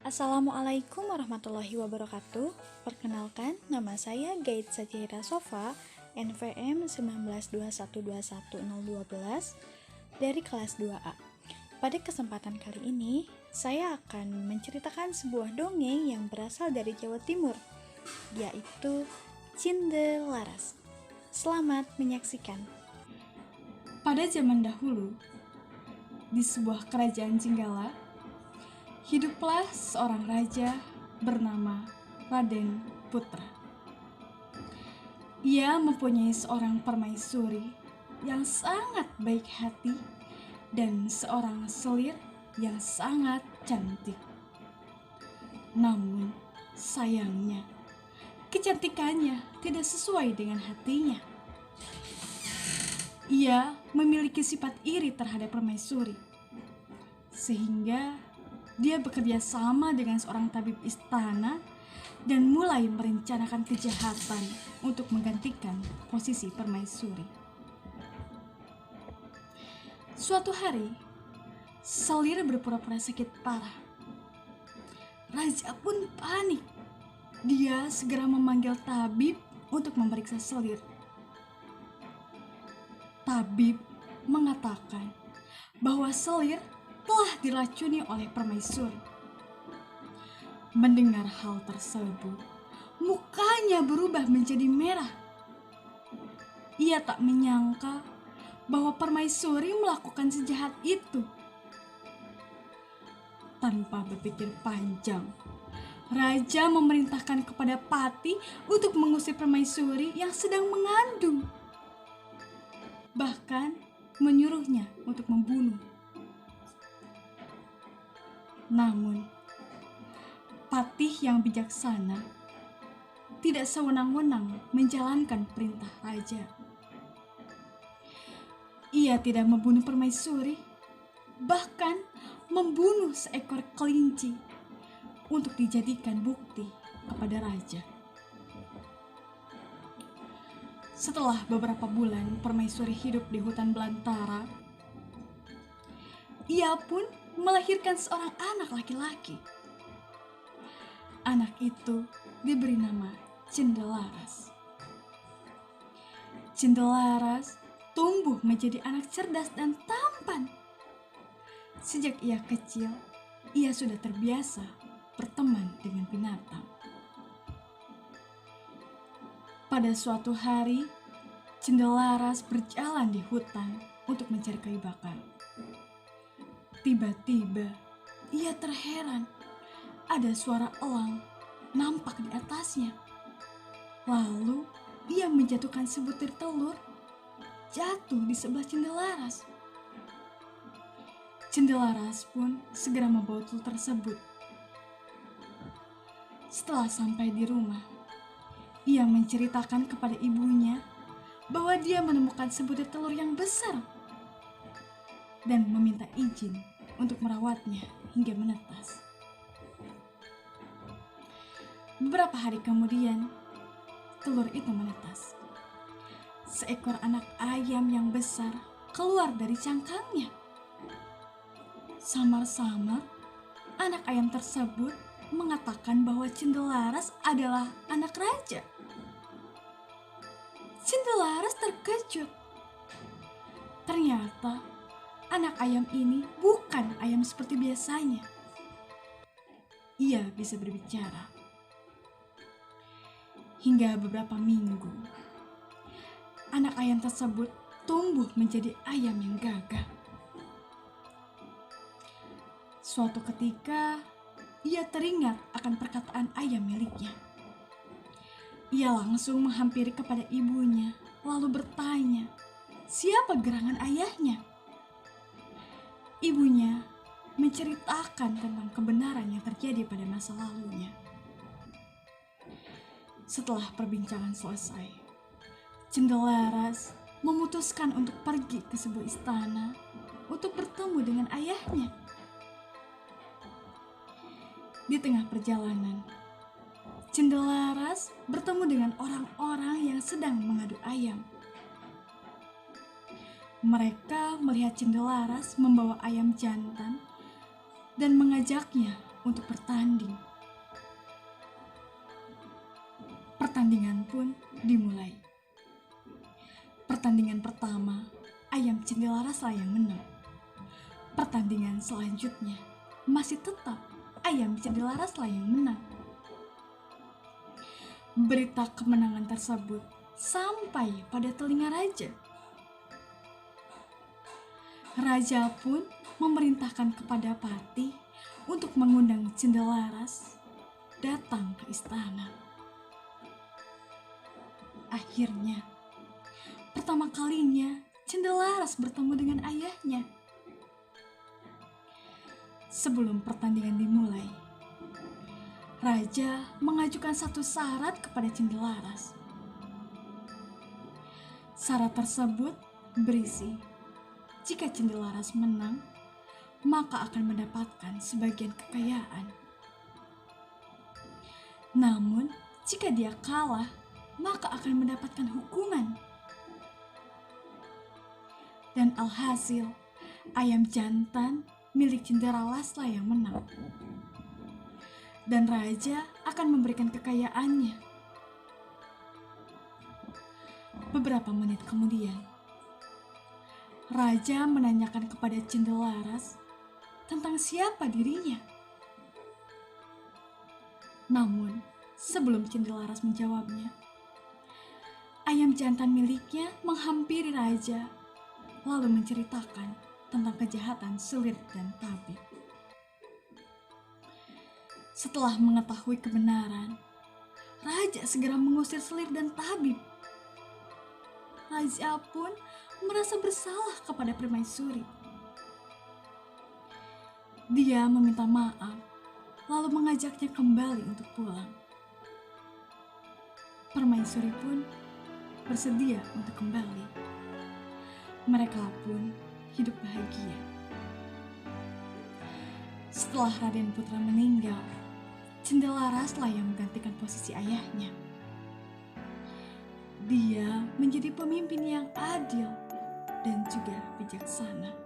Assalamualaikum warahmatullahi wabarakatuh. Perkenalkan, nama saya Gaid Sajira Sofa, NVM 1921211012 dari kelas 2A. Pada kesempatan kali ini, saya akan menceritakan sebuah dongeng yang berasal dari Jawa Timur, yaitu Cindelaras. Selamat menyaksikan. Pada zaman dahulu, di sebuah kerajaan Jenggala, hiduplah seorang raja bernama Raden Putra. Ia mempunyai seorang permaisuri yang sangat baik hati dan seorang selir yang sangat cantik. Namun, sayangnya, kecantikannya tidak sesuai dengan hatinya. Ia memiliki sifat iri terhadap permaisuri, sehingga dia bekerja sama dengan seorang tabib istana dan mulai merencanakan kejahatan untuk menggantikan posisi permaisuri. Suatu hari, selir berpura-pura sakit parah. Raja pun panik. Dia segera memanggil tabib untuk memeriksa selir. Tabib mengatakan bahwa selir telah diracuni oleh permaisuri. Mendengar hal tersebut, mukanya berubah menjadi merah. Ia tak menyangka bahwa permaisuri melakukan sejahat itu. Tanpa berpikir panjang, raja memerintahkan kepada Pati untuk mengusir permaisuri yang sedang mengandung. Bahkan menyuruhnya untuk membunuh. Namun, Patih yang bijaksana tidak sewenang-wenang menjalankan perintah raja. Ia tidak membunuh permaisuri, bahkan membunuh seekor kelinci untuk dijadikan bukti kepada raja. Setelah beberapa bulan permaisuri hidup di hutan belantara, ia pun melahirkan seorang anak laki-laki. Anak itu diberi nama Cindelaras. Cindelaras tumbuh menjadi anak cerdas dan tampan. Sejak ia kecil, ia sudah terbiasa berteman dengan binatang. Pada suatu hari, Cindelaras berjalan di hutan untuk mencari kayu bakar. Tiba-tiba, ia terheran. Ada suara elang nampak di atasnya. Lalu, ia menjatuhkan sebutir telur jatuh di sebelah Cindelaras. Cindelaras pun segera membawa telur tersebut. Setelah sampai di rumah, ia menceritakan kepada ibunya bahwa dia menemukan sebutir telur yang besar dan meminta izin untuk merawatnya hingga menetas. Beberapa hari kemudian, telur itu menetas. Seekor anak ayam yang besar keluar dari cangkangnya. Samar-samar, anak ayam tersebut mengatakan bahwa Cindelaras adalah anak raja. Cindelaras terkejut. Ternyata anak ayam ini bukan ayam seperti biasanya. Ia bisa berbicara. Hingga beberapa minggu, anak ayam tersebut tumbuh menjadi ayam yang gagah. Suatu ketika, ia teringat akan perkataan ayam miliknya. Ia langsung menghampiri kepada ibunya, lalu bertanya, siapa gerangan ayahnya? Ibunya menceritakan tentang kebenaran yang terjadi pada masa lalunya. Setelah perbincangan selesai, Cindelaras memutuskan untuk pergi ke sebuah istana untuk bertemu dengan ayahnya. Di tengah perjalanan, Cindelaras bertemu dengan orang-orang yang sedang mengadu ayam. Mereka melihat Cindelaras membawa ayam jantan dan mengajaknya untuk bertanya. bertanding. Pertandingan pun dimulai. Pertandingan pertama, ayam Cendelaras yang menang. Pertandingan selanjutnya masih tetap ayam Cendelaras yang menang. Berita kemenangan tersebut sampai pada telinga raja. Raja pun memerintahkan kepada Patih untuk mengundang Cendelaras datang ke istana. Akhirnya, pertama kalinya Cendelaras bertemu dengan ayahnya. Sebelum pertandingan dimulai, Raja mengajukan satu syarat kepada Cendelaras. Syarat tersebut berisi, jika Cendelaras menang, maka akan mendapatkan sebagian kekayaan. Namun, jika dia kalah, maka akan mendapatkan hukuman. Dan alhasil, ayam jantan milik Cendelaras yang menang. Dan raja akan memberikan kekayaannya. Beberapa menit kemudian, raja menanyakan kepada Cendelaras tentang siapa dirinya. Namun, sebelum Cendelaras menjawabnya, ayam jantan miliknya menghampiri raja, lalu menceritakan tentang kejahatan Selir dan Tabib. Setelah mengetahui kebenaran, raja segera mengusir Selir dan Tabib. Raja pun merasa bersalah kepada Permaisuri. Dia meminta maaf, lalu mengajaknya kembali untuk pulang. Permaisuri pun bersedia untuk kembali. Mereka pun hidup bahagia. Setelah Raden Putra meninggal, Cendelaras yang menggantikan posisi ayahnya. Dia menjadi pemimpin yang adil dan juga bijaksana.